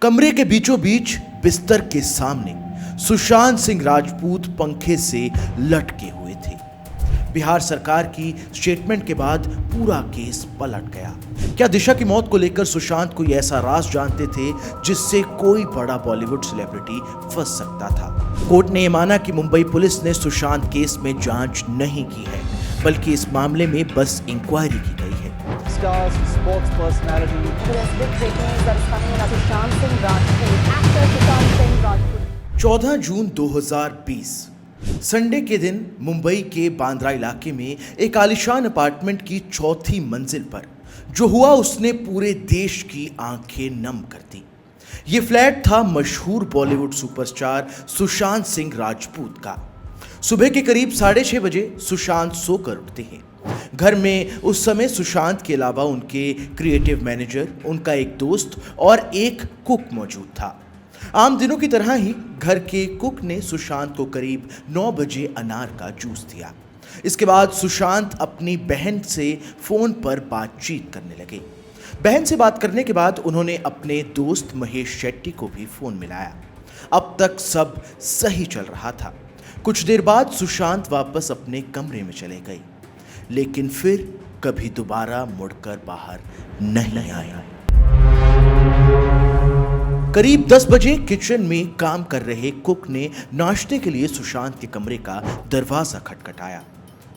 कमरे के बीचों बीच बिस्तर के सामने सुशांत सिंह राजपूत पंखे से लटके हुए थे। बिहार सरकार की स्टेटमेंट के बाद पूरा केस पलट गया। क्या दिशा की मौत को लेकर सुशांत कोई ऐसा राज जानते थे जिससे कोई बड़ा बॉलीवुड सेलिब्रिटी फंस सकता था? कोर्ट ने यह माना कि मुंबई पुलिस ने सुशांत केस में जांच नहीं की है, बल्कि इस मामले में बस इंक्वायरी की गई है। Stars, sports personality. Today's big breaking news that is coming in. Sushant Singh Rajput, actor Sushant Singh Rajput. 14 June 2020 Sunday के दिन मुंबई के बांद्रा इलाके में एक आलीशान अपार्टमेंट की चौथी मंजिल पर जो हुआ उसने पूरे देश की आंखें नम कर दी। ये फ्लैट था मशहूर बॉलीवुड सुपरस्टार सुशांत सिंह राजपूत का। सुबह के करीब 6:30 बजे सुशांत सोकर उठते हैं। घर में उस समय सुशांत के अलावा उनके क्रिएटिव मैनेजर, उनका एक दोस्त और एक कुक मौजूद था। आम दिनों की तरह ही घर के कुक ने सुशांत को करीब 9 बजे अनार का जूस दिया। इसके बाद सुशांत अपनी बहन से फोन पर बातचीत करने लगे। बहन से बात करने के बाद उन्होंने अपने दोस्त महेश शेट्टी को भी फोन मिलाया। अब तक सब सही चल रहा था। कुछ देर बाद सुशांत वापस अपने कमरे में चले गए, लेकिन फिर कभी दोबारा मुड़कर बाहर नहीं आया। करीब 10 बजे किचन में काम कर रहे कुक ने नाश्ते के लिए सुशांत के कमरे का दरवाजा खटखटाया,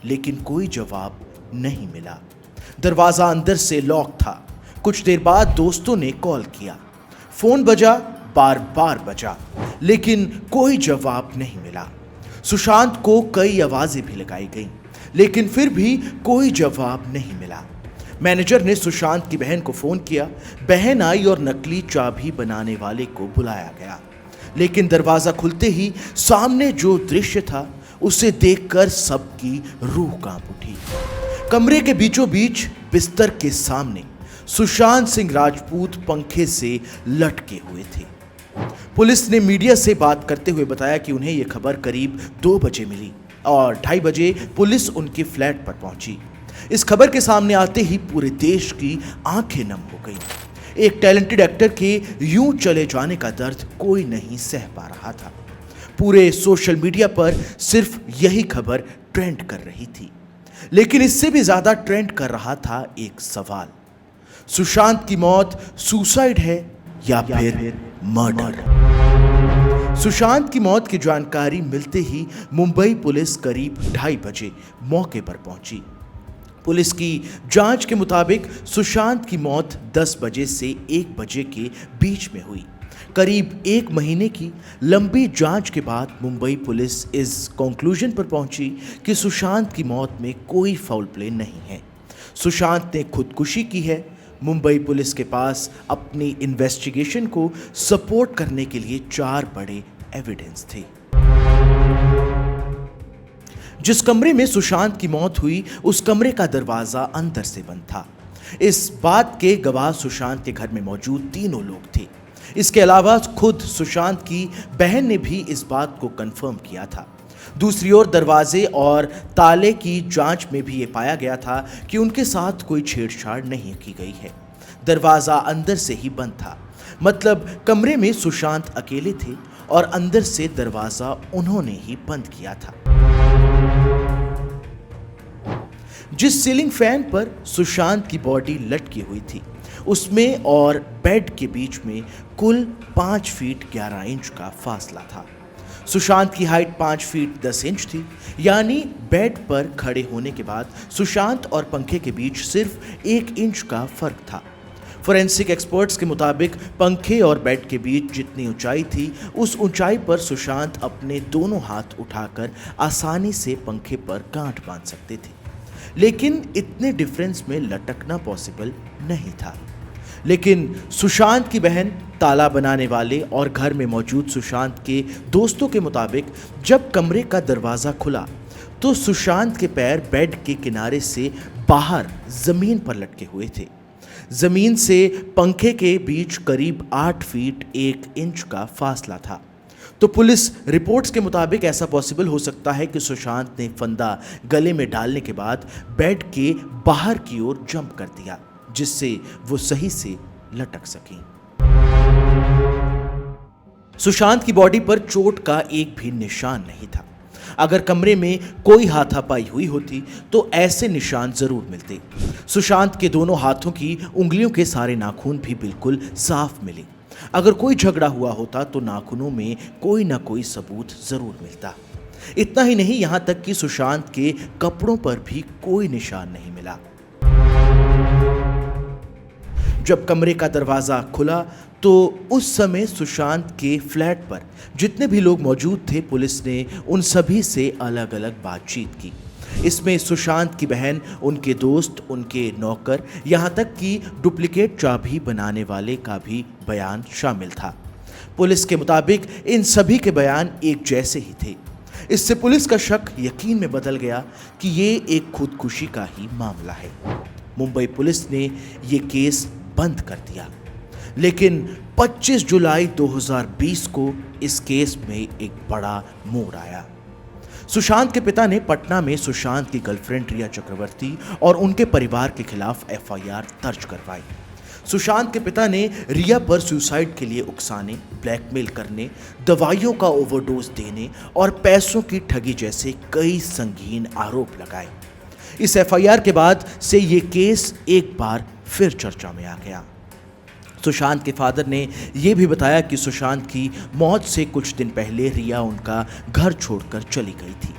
लेकिन कोई जवाब नहीं मिला। दरवाजा अंदर से लॉक था। कुछ देर बाद दोस्तों ने कॉल किया। फोन बजा, बार बार बजा, लेकिन कोई जवाब नहीं मिला। सुशांत को कई आवाजें भी लगाई गईं, लेकिन फिर भी कोई जवाब नहीं मिला। मैनेजर ने सुशांत की बहन को फोन किया। बहन आई और नकली चाबी बनाने वाले को बुलाया गया, लेकिन दरवाजा खुलते ही सामने जो दृश्य था उसे देखकर सबकी रूह कांप उठी। कमरे के बीचों बीच बिस्तर के सामने सुशांत सिंह राजपूत पंखे से लटके हुए थे। पुलिस ने मीडिया से बात करते हुए बताया कि उन्हें यह खबर करीब 2 बजे मिली और 2:30 बजे पुलिस उनके फ्लैट पर पहुंची। इस खबर के सामने आते ही पूरे देश की आंखें नम हो गईं। एक टैलेंटेड एक्टर के यूं चले जाने का दर्द कोई नहीं सह पा रहा था। पूरे सोशल मीडिया पर सिर्फ यही खबर ट्रेंड कर रही थी, लेकिन इससे भी ज्यादा ट्रेंड कर रहा था एक सवाल: सुशांत की मौत सुसाइड है या फिर मर्डर? सुशांत की मौत की जानकारी मिलते ही मुंबई पुलिस करीब 2:30 बजे मौके पर पहुंची। पुलिस की जांच के मुताबिक सुशांत की मौत 10 बजे से 1 बजे के बीच में हुई। करीब 1 महीने की लंबी जांच के बाद मुंबई पुलिस इस कंक्लूजन पर पहुंची कि सुशांत की मौत में कोई फाउल प्ले नहीं है। सुशांत ने खुदकुशी की है। मुंबई पुलिस के पास अपनी इन्वेस्टिगेशन को सपोर्ट करने के लिए 4 बड़े एविडेंस थे। जिस कमरे में सुशांत की मौत हुई उस कमरे का दरवाजा अंदर से बंद था। इस बात के गवाह सुशांत के घर में मौजूद तीनों लोग थे। इसके अलावा खुद सुशांत की बहन ने भी इस बात को कंफर्म किया था। दूसरी ओर दरवाजे और ताले की जांच में भी ये पाया गया था कि उनके साथ कोई छेड़छाड़ नहीं की गई है। दरवाजा अंदर से ही बंद था, मतलब कमरे में सुशांत अकेले थे और अंदर से दरवाजा उन्होंने ही बंद किया था। जिस सीलिंग फैन पर सुशांत की बॉडी लटकी हुई थी उसमें और बेड के बीच में कुल 5 फीट 11 इंच का फासला था। सुशांत की हाइट 5 फीट 10 इंच थी, यानी बेड पर खड़े होने के बाद सुशांत और पंखे के बीच सिर्फ 1 इंच का फर्क था। फोरेंसिक एक्सपर्ट्स के मुताबिक पंखे और बेड के बीच जितनी ऊंचाई थी उस ऊंचाई पर सुशांत अपने दोनों हाथ उठाकर आसानी से पंखे पर गांठ बांध सकते थे, लेकिन इतने डिफरेंस में लटकना पॉसिबल नहीं था। लेकिन सुशांत की बहन, ताला बनाने वाले और घर में मौजूद सुशांत के दोस्तों के मुताबिक जब कमरे का दरवाजा खुला तो सुशांत के पैर बेड के किनारे से बाहर जमीन पर लटके हुए थे। जमीन से पंखे के बीच करीब 8 फीट 1 इंच का फासला था। तो पुलिस रिपोर्ट्स के मुताबिक ऐसा पॉसिबल हो सकता है कि सुशांत ने फंदा गले में डालने के बाद बेड के बाहर की ओर जंप कर दिया, जिससे वो सही से लटक सकें। सुशांत की बॉडी पर चोट का एक भी निशान नहीं था। अगर कमरे में कोई हाथापाई हुई होती तो ऐसे निशान जरूर मिलते। सुशांत के दोनों हाथों की उंगलियों के सारे नाखून भी बिल्कुल साफ मिले। अगर कोई झगड़ा हुआ होता तो नाखूनों में कोई ना कोई सबूत जरूर मिलता। इतना ही नहीं, यहां तक कि सुशांत के कपड़ों पर भी कोई निशान नहीं मिला। जब कमरे का दरवाजा खुला तो उस समय सुशांत के फ्लैट पर जितने भी लोग मौजूद थे, पुलिस ने उन सभी से अलग अलग बातचीत की। इसमें सुशांत की बहन, उनके दोस्त, उनके नौकर, यहां तक कि डुप्लीकेट चाबी बनाने वाले का भी बयान शामिल था। पुलिस के मुताबिक इन सभी के बयान एक जैसे ही थे। इससे पुलिस का शक यकीन में बदल गया कि ये एक खुदकुशी का ही मामला है। मुंबई पुलिस ने ये केस बंद कर दिया। लेकिन 25 जुलाई 2020 को इस केस में एक बड़ा मोड़ आया। सुशांत के पिता ने पटना में सुशांत की गर्लफ्रेंड रिया चक्रवर्ती और उनके परिवार के खिलाफ एफआईआर दर्ज करवाई। सुशांत के पिता ने रिया पर सुसाइड के लिए उकसाने, ब्लैकमेल करने, दवाइयों का ओवरडोज देने और पैसों की ठगी जैसे कई संगीन आरोप लगाए। इस एफआईआर के बाद से ये केस एक बार फिर चर्चा में आ गया। सुशांत के फादर ने यह भी बताया कि सुशांत की मौत से कुछ दिन पहले रिया उनका घर छोड़कर चली गई थी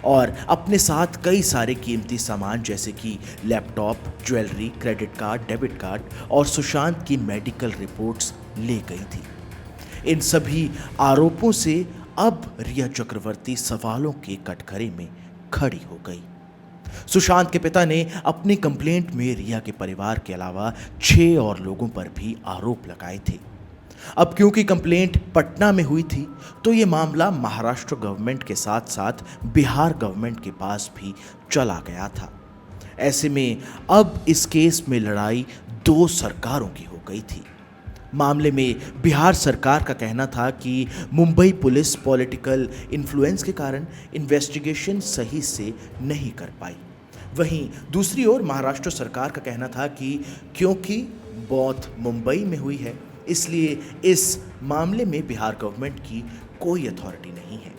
और अपने साथ कई सारे कीमती सामान जैसे कि laptop, jewellery, credit card, debit card और सुशांत की मेडिकल रिपोर्ट्स ले गई थी। इन सभी आरोपों से अब रिया चक्रवर्ती सवालों के कटघरे में खड़ी हो गई। सुशांत के पिता ने अपनी कंप्लेंट में रिया के परिवार के अलावा 6 और लोगों पर भी आरोप लगाए थे। अब क्योंकि कंप्लेंट पटना में हुई थी तो ये मामला महाराष्ट्र गवर्नमेंट के साथ साथ बिहार गवर्नमेंट के पास भी चला गया था। ऐसे में अब इस केस में लड़ाई 2 सरकारों की हो गई थी। मामले में बिहार सरकार का कहना था कि मुंबई पुलिस पॉलिटिकल इन्फ्लुएंस के कारण इन्वेस्टिगेशन सही से नहीं कर पाई। वहीं दूसरी ओर महाराष्ट्र सरकार का कहना था कि क्योंकि मौत मुंबई में हुई है इसलिए इस मामले में बिहार गवर्नमेंट की कोई अथॉरिटी नहीं है।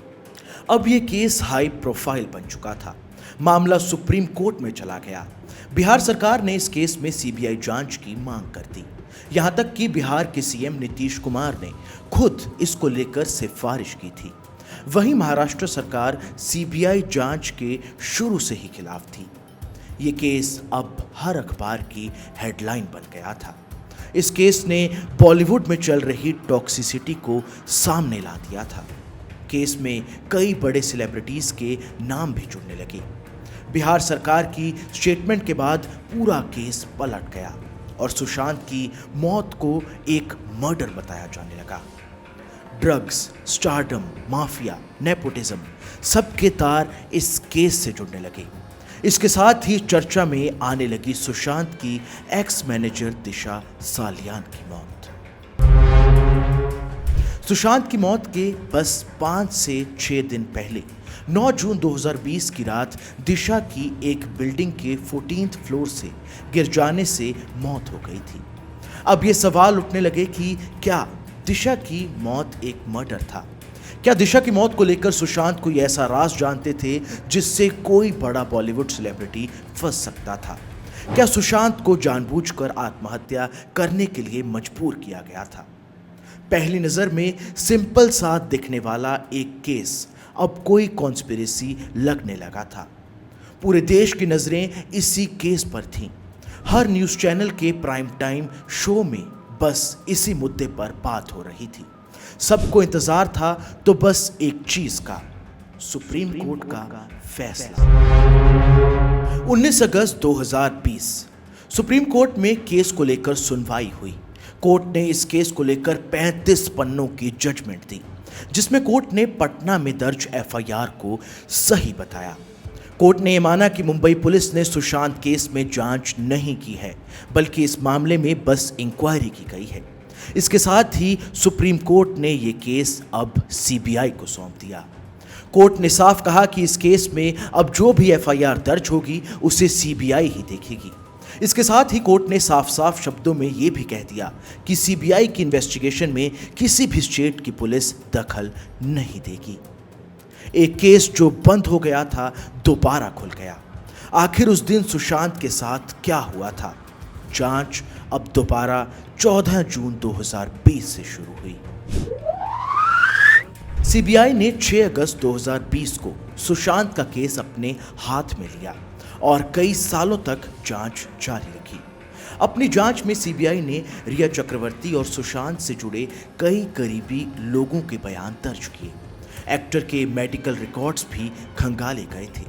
अब ये केस हाई प्रोफाइल बन चुका था। मामला सुप्रीम कोर्ट में चला गया। बिहार सरकार ने इस केस में सीबीआई जांच की मांग कर दी। यहां तक कि बिहार के सीएम नीतीश कुमार ने खुद इसको लेकर सिफारिश की थी। वहीं महाराष्ट्र सरकार सीबीआई जांच के शुरू से ही खिलाफ थी। ये केस अब हर अखबार की हेडलाइन बन गया था। इस केस ने बॉलीवुड में चल रही टॉक्सिसिटी को सामने ला दिया था। केस में कई बड़े सेलिब्रिटीज के नाम भी जुड़ने लगे। बिहार सरकार की स्टेटमेंट के बाद पूरा केस पलट गया और सुशांत की मौत को एक मर्डर बताया जाने लगा। ड्रग्स, स्टारडम, माफिया, नेपोटिज्म सबके तार इस केस से जुड़ने लगे। इसके साथ ही चर्चा में आने लगी सुशांत की एक्स मैनेजर दिशा सालियान की मौत। सुशांत की मौत के बस 5 से 6 दिन पहले 9 जून 2020 की रात दिशा की एक बिल्डिंग के 14th फ्लोर से गिर जाने से मौत हो गई थी। अब ये सवाल उठने लगे कि क्या दिशा की मौत एक मर्डर था? क्या दिशा की मौत को लेकर सुशांत कोई ऐसा राज जानते थे जिससे कोई बड़ा बॉलीवुड सेलिब्रिटी फंस सकता था? क्या सुशांत को जानबूझकर आत्महत्या करने के लिए मजबूर किया गया था? पहली नजर में सिंपल सा दिखने वाला एक केस अब कोई कॉन्स्पिरेसी लगने लगा था। पूरे देश की नजरें इसी केस पर थीं। हर न्यूज चैनल के प्राइम टाइम शो में बस इसी मुद्दे पर बात हो रही थी। सबको इंतजार था तो बस एक चीज का, सुप्रीम कोर्ट का फैसला। 19 अगस्त 2020 सुप्रीम कोर्ट में केस को लेकर सुनवाई हुई। कोर्ट ने इस केस को लेकर 35 पन्नों की जजमेंट दी, जिसमें कोर्ट ने पटना में दर्ज एफआईआर को सही बताया। कोर्ट ने यह माना कि मुंबई पुलिस ने सुशांत केस में जांच नहीं की है, बल्कि इस मामले में बस इंक्वायरी की गई है। इसके साथ ही सुप्रीम कोर्ट ने यह केस अब सीबीआई को सौंप दिया। कोर्ट ने साफ कहा कि इस केस में अब जो भी एफआईआर दर्ज होगी उसे सीबीआई ही देखेगी। इसके साथ ही कोर्ट ने साफ साफ शब्दों में यह भी कह दिया कि सीबीआई की इन्वेस्टिगेशन में किसी भी स्टेट की पुलिस दखल नहीं देगी। एक केस जो बंद हो गया था दोबारा खुल गया। आखिर उस दिन सुशांत के साथ क्या हुआ था? जांच अब दोबारा 14 जून 2020 से शुरू हुई। सीबीआई ने 6 अगस्त 2020 को सुशांत का केस अपने हाथ में लिया और कई सालों तक जांच जारी रखी। अपनी जांच में सीबीआई ने रिया चक्रवर्ती और सुशांत से जुड़े कई करीबी लोगों के बयान दर्ज किए। एक्टर के मेडिकल रिकॉर्ड्स भी खंगाले गए थे।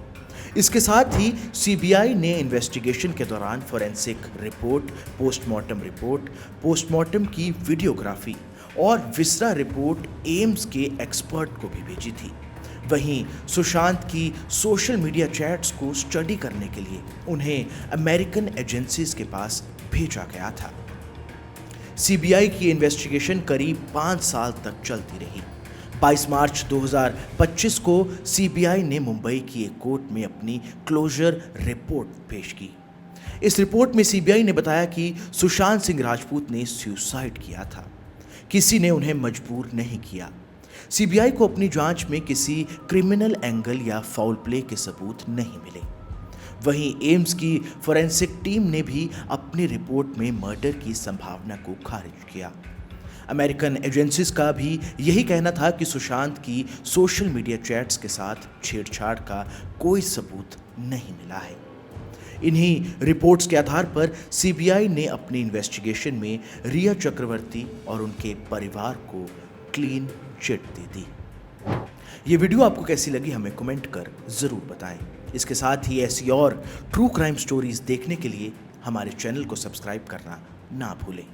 इसके साथ ही सीबीआई ने इन्वेस्टिगेशन के दौरान फोरेंसिक रिपोर्ट, पोस्टमार्टम की वीडियोग्राफी और विसरा रिपोर्ट एम्स के एक्सपर्ट को भी भेजी थी। वहीं सुशांत की सोशल मीडिया चैट्स को स्टडी करने के लिए उन्हें अमेरिकन एजेंसीज के पास भेजा गया था। सीबीआई की इन्वेस्टिगेशन करीब 5 साल तक चलती रही। 22 मार्च 2025 को सीबीआई ने मुंबई की एक कोर्ट में अपनी क्लोजर रिपोर्ट पेश की। इस रिपोर्ट में सीबीआई ने बताया कि सुशांत सिंह राजपूत ने सुसाइड किया था। किसी ने उन्हें मजबूर नहीं किया। सीबीआई को अपनी जांच में किसी क्रिमिनल एंगल या फाउल प्ले के सबूत नहीं मिले। वहीं एम्स की फोरेंसिक टीम ने भी अपनी रिपोर्ट में मर्डर की संभावना को खारिज किया। अमेरिकन एजेंसीज का भी यही कहना था कि सुशांत की सोशल मीडिया चैट्स के साथ छेड़छाड़ का कोई सबूत नहीं मिला है। इन्हीं रिपोर्ट्स के आधार पर सीबीआई ने अपनी इन्वेस्टिगेशन में रिया चक्रवर्ती और उनके परिवार को क्लीन चिट दे दी। ये वीडियो आपको कैसी लगी हमें कमेंट कर जरूर बताएं। इसके साथ ही ऐसी और ट्रू क्राइम स्टोरीज देखने के लिए हमारे चैनल को सब्सक्राइब करना ना भूलें।